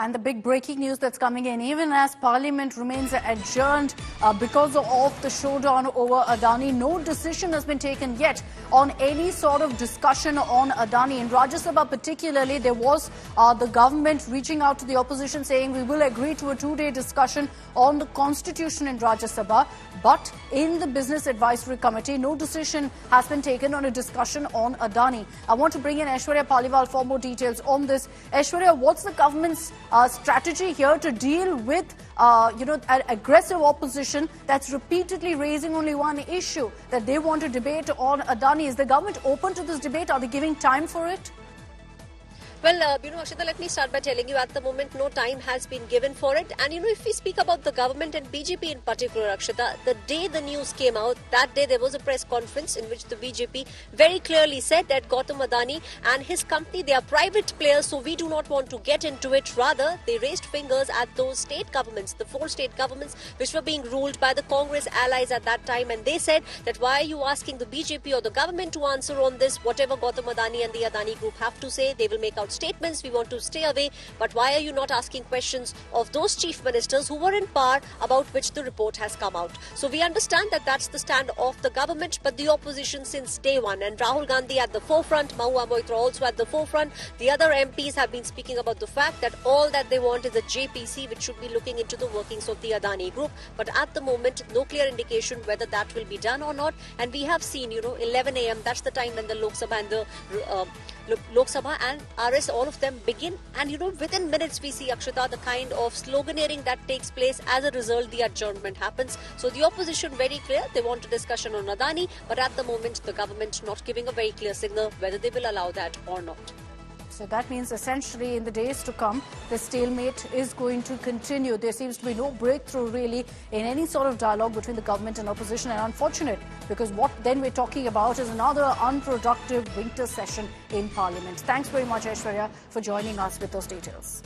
And the big breaking news that's coming in, even as Parliament remains adjourned because of the showdown over Adani, no decision has been taken yet on any sort of discussion on Adani. In Rajya Sabha particularly, there was the government reaching out to the opposition saying we will agree to a 2-day discussion on the constitution in Rajya Sabha. But in the Business Advisory Committee, no decision has been taken on a discussion on Adani. I want to bring in Aishwarya Paliwal for more details on this. Aishwarya, what's the government's strategy here to deal with, an aggressive opposition that's repeatedly raising only one issue, that they want to debate on Adani? Is the government open to this debate? Are they giving time for it? Well, Akshita, let me start by telling you at the moment no time has been given for it. And, if we speak about the government and BJP in particular, Akshita, the day the news came out, that day there was a press conference in which the BJP very clearly said that Gautam Adani and his company, they are private players, so we do not want to get into it. Rather, they raised fingers at those state governments, the 4 state governments, which were being ruled by the Congress allies at that time. And they said that why are you asking the BJP or the government to answer on this? Whatever Gautam Adani and the Adani group have to say, they will make out statements. We want to stay away, but why are you not asking questions of those chief ministers who were in power about which the report has come out? So we understand that that's the stand of the government, but the opposition since day one, and Rahul Gandhi at the forefront, Mahua Moitra also at the forefront, the other MPs have been speaking about the fact that all that they want is a JPC which should be looking into the workings of the Adani group, but at the moment no clear indication whether that will be done or not. And we have seen 11 a.m. that's the time when the Lok Sabha and the Lok Sabha and RS, all of them begin, and within minutes we see, Akshita, the kind of sloganeering that takes place. As a result, the adjournment happens. So the opposition very clear, they want a discussion on Adani, but at the moment the government not giving a very clear signal whether they will allow that or not. So that means essentially in the days to come, the stalemate is going to continue. There seems to be no breakthrough really in any sort of dialogue between the government and opposition, and unfortunate, because what then we're talking about is another unproductive winter session in Parliament. Thanks very much, Aishwarya, for joining us with those details.